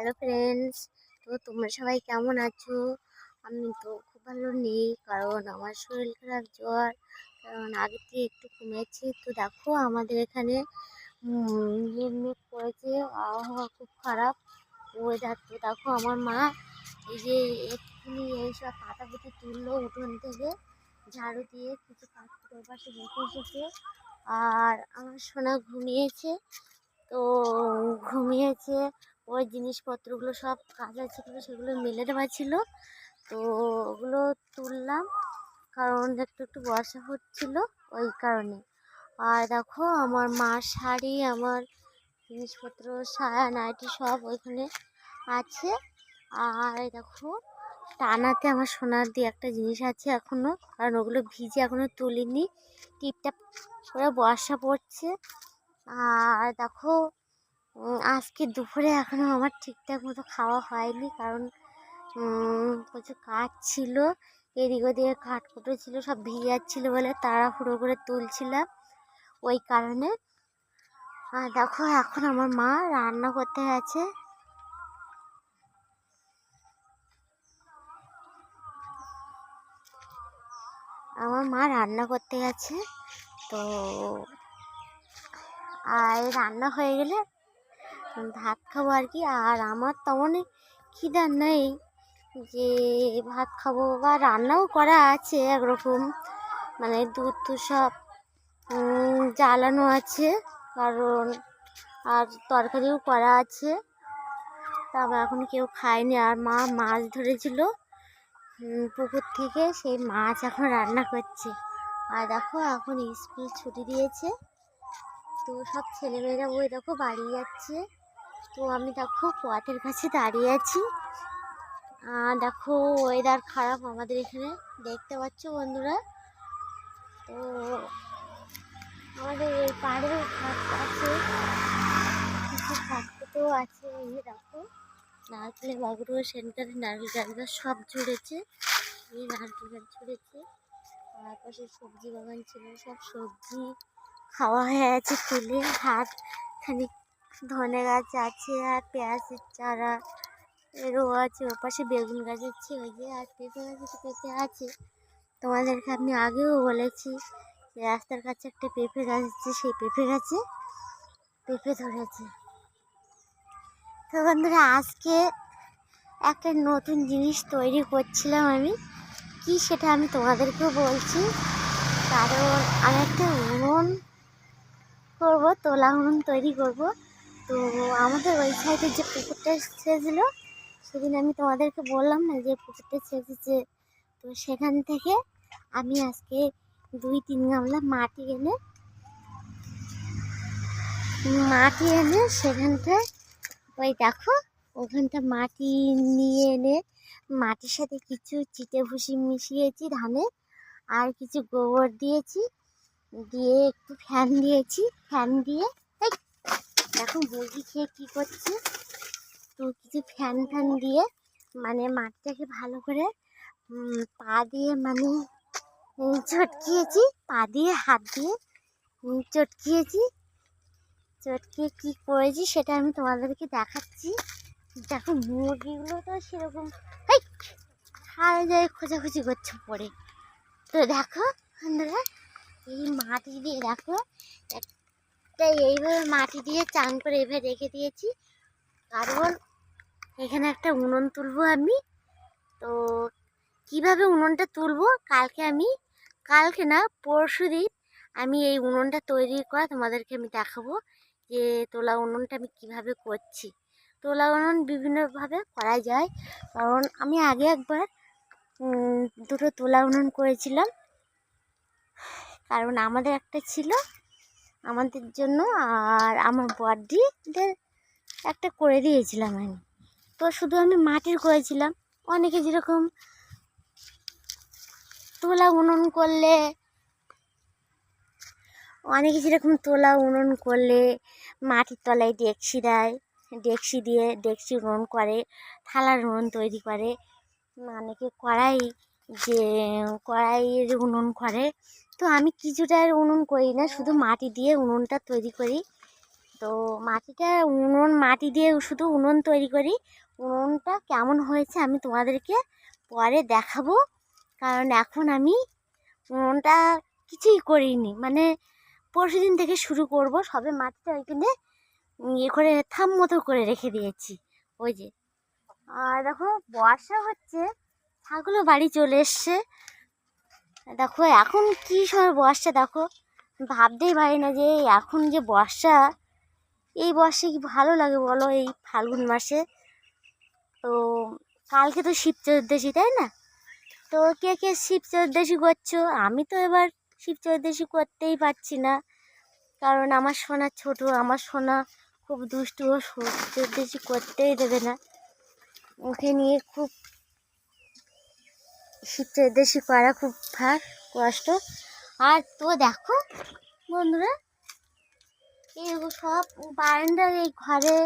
Hello friends. তো তোমরা সবাই কেমন আছো? আমি তো খুব ভালো নেই, কারণ আমার শরীর খারাপ, জ্বর। কারণ আগে থেকে একটু কমেছে। তো দেখো আমাদের এখানে মেঘ পড়েছে, আবহাওয়া খুব খারাপ ওয়েদার। তো দেখো আমার মা এই যে এক্ষুনি এইসব পাতাপুতি তুললো উঠোন থেকে, ঝাড়ু দিয়ে কিছু কাঠকুটো পাশে রেখে এসেছে। আর আমার সোনা ঘুমিয়েছে। তো ঘুমিয়েছে, ওই জিনিসপত্রগুলো সব কাঁচা ছিল, সেগুলো মেলে দেওয়া ছিল। তো ওগুলো তুললাম, কারণ একটু একটু বর্ষা হচ্ছিল ওই কারণে। আর দেখো আমার মার শাড়ি, আমার জিনিসপত্র, সায়া নাইটি সব ওইখানে আছে। আর দেখো টানাতে আমার সোনার দিয়ে একটা জিনিস আছে এখনো, কারণ ওগুলো ভিজে এখনো তুলিনি। টিপটাপ করে বর্ষা পড়ছে। আর দেখো আজকে দুপুরে এখনো আমার ঠিকঠাক মতো খাওয়া হয়নি, কারণ প্রচুর কাজ ছিল, এদিক ওদিকে কাঠকুটো ছিল, সব ভিজে যাচ্ছিলো বলে তাড়াহুড়ো করে তুলছিলাম ওই কারণে। আর দেখো এখন আমার মা রান্না করতে গেছে। তো আর রান্না হয়ে গেলে ভাত খাবো আর কি। আর আমার তেমনই খিদা নেই যে ভাত খাবো, বা রান্নাও করা আছে একরকম, মানে দুধ তো সব জ্বালানো আছে, কারণ আর তরকারিও করা আছে। তা আমরা এখন কেউ খায়নি। আর মা মাছ ধরেছিল পুকুর থেকে, সেই মাছ এখন রান্না করছে। আর দেখো এখন স্কুল ছুটি দিয়েছে, তো সব ছেলেমেয়েরা ওই দেখো বাড়ি যাচ্ছে। তো আমি দেখো পথের কাছে দাঁড়িয়ে আছি। দেখো ওয়েদার খারাপ আমাদের এখানে, দেখতে পাচ্ছ বন্ধুরা। তো আমাদের এই পাড়েও ঘাট আছে, কিছু ঘাটও আছে। এই দেখো নারকেলের বাগুলো, সেন্টারে নারকেল গাছগুলো সব ঝরেছে, এই নারকেল গাছ ঝরেছে। আর পাশে সবজি বাগান ছিল, সব সবজি খাওয়া হয়ে আছে তুলে। আর খানিক ধনে গাছ আছে, আর পেঁয়াজের চারা এরও আছে। ওর পাশে বেগুন গাছ হচ্ছে ওই যে, আর পেঁপে গাছে তো পেঁপে আছে। তোমাদেরকে আমি আগেও বলেছি যে রাস্তার কাছে একটা পেঁপে গাছ আছে, সেই পেঁপে গাছে পেঁপে ধরেছে। তো বন্ধুরা আজকে একটা নতুন জিনিস তৈরি করছিলাম আমি, কি সেটা আমি তোমাদেরকেও বলছি। কারণ আমি একটা উনুন করবো, তোলা উনুন তৈরি করব। তো আমাদের ওই সাইডে যে পুকুরটা ছেঁচেছিল, সেদিন আমি তোমাদেরকে বললাম না যে পুকুরটা ছেঁচেছে, তো সেখান থেকে আমি আজকে 2-3 গামলা মাটি এনে সেখানটায় ওই দেখো ওখানটা মাটি নিয়ে এনে মাটির সাথে কিছু চিটে ভুসি মিশিয়েছি ধানে, আর কিছু গোবর দিয়েছি, দিয়ে একটু ফ্যান দিয়েছি। ফ্যান দিয়ে দেখো মুরগি খেয়ে কী করছে। তো কিছু ফ্যান দিয়ে মানে মাটিটাকে ভালো করে পা দিয়ে মানে চটকিয়েছি, পা দিয়ে হাত দিয়ে চটকিয়ে কী করেছি সেটা আমি তোমাদেরকে দেখাচ্ছি। দেখো মুরগিগুলো তো সেরকম খাওয়া যায়, খোঁজাখুঁজি করছে পড়ে। তো দেখো বন্ধুরা এই মাটি দিয়ে দেখো একটা এইভাবে মাটি দিয়ে চান করে এভাবে রেখে দিয়েছি, কারণ এখানে একটা উনুন তুলবো আমি। তো কিভাবে উনুনটা তুলবো কালকে না পরশুদিন আমি এই উনুনটা তৈরি করা তোমাদেরকে আমি দেখাবো, যে তোলা উনুনটা আমি কিভাবে করছি। তোলা উনুন বিভিন্নভাবে করা যায়, কারণ আমি আগে একবার 2টো তোলা উনুন করেছিলাম, কারণ আমাদের একটা ছিল আমাদের জন্য, আর আমার বড়দিদের একটা করে দিয়েছিলাম আমি। তো শুধু আমি মাটির করেছিলাম। অনেকে যেরকম তোলা উনুন করলে মাটির তলায় ডেকচি দেয়, ডেকচি দিয়ে ডেকচি উনুন করে, থালার উনুন তৈরি করে। অনেকে কড়াইয়ের উনুন করে। তো আমি কিছুটার উনুন করি না, শুধু মাটি দিয়ে উনুনটা তৈরি করি। তো মাটিটা মাটি দিয়ে শুধু উনুন তৈরি করি। উনুনটা কেমন হয়েছে আমি তোমাদেরকে পরে দেখাবো, কারণ এখন আমি উনুনটা কিছুই করিনি, মানে পরশুদিন থেকে শুরু করব। সবে মাটিটা ওইখানে ইয়ে করে থাম মতো করে রেখে দিয়েছি ওই যে। আর দেখো বর্ষা হচ্ছে, ছাগলও বাড়ি চলে এসছে। দেখো এখন কী সময় বর্ষা, দেখো ভাবতেই পারি না যে এখন যে বর্ষা, এই বর্ষে কি ভালো লাগে বলো, এই ফাল্গুন মাসে। তো কালকে তো শিব চতুর্দশী, তাই না? তো কে কে শিব চতুর্দশী করছো? আমি তো এবার শিব চতুর্দশী করতেই পারছি না, কারণ আমার সোনা ছোট, আমার সোনা খুব দুষ্টু, ও শিব চতুর্দশী করতেই দেবে না। ওকে নিয়ে খুব শিব চতুর্দশী করা খুব কষ্ট। আর তো দেখো বন্ধুরা, এই সব বারান্দার এই ঘরে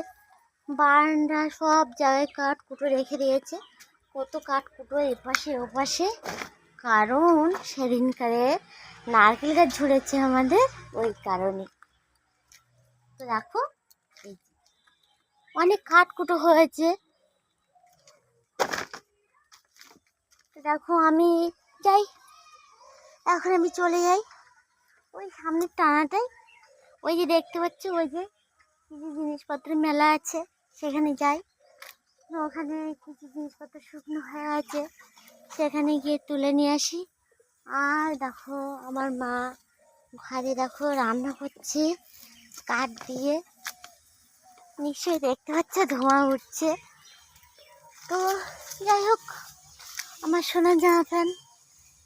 বারান্দা সব জায়গায় কাঠ কুটো রেখে দিয়েছে, কত কাঠ কুটো এপাশে ওপাশে, কারণ সেদিনকারে নারকেল গাছ ঝুড়েছে আমাদের, ওই কারণে। তো দেখো অনেক কাঠ কুটো হয়েছে। তো দেখো আমি যাই, এখন আমি চলে যাই ওই সামনের টানাটাই, ওই যে দেখতে পাচ্ছ ওই যে কিছু জিনিসপত্রের মেলা আছে, সেখানে যাই। ওখানে কিছু জিনিসপত্র শুকনো হয়ে আছে, সেখানে গিয়ে তুলে নিয়ে আসি। আর দেখো আমার মা ঘরে দেখো রান্না করছে কাঠ দিয়ে, নিশ্চয়ই দেখতে পাচ্ছ ধোঁয়া উঠছে। তো যাই হোক, আমার সোনার জামা প্যান্ট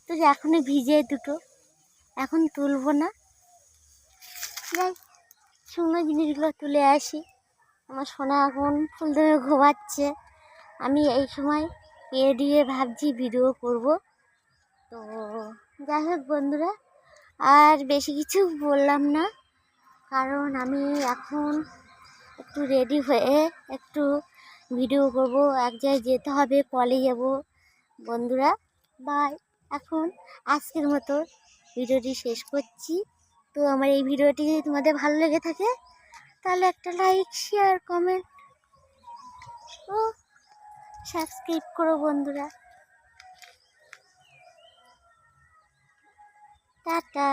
তো এখনো ভিজে দুটো, এখন তুলবো না। যাই শুকনো জিনিসগুলো তুলে আসি। আমার সোনা এখন ফুল ধরে ঘুমাচ্ছে, আমি এই সময় দিয়ে ভাবছি ভিডিও করব। তো যাই হোক বন্ধুরা, আর বেশি কিছু বললাম না, কারণ আমি এখন একটু রেডি হয়ে একটু ভিডিও করব, এক জায়গায় যেতে হবে, কলে যাব। বন্ধুরা বাই, এখন আজকের মতো ভিডিওটি শেষ করছি। তো আমার এই ভিডিওটি যদি তোমাদের ভালো লেগে থাকে তাহলে একটা লাইক, শেয়ার, কমেন্ট ও সাবস্ক্রাইব করো বন্ধুরা। টাটা।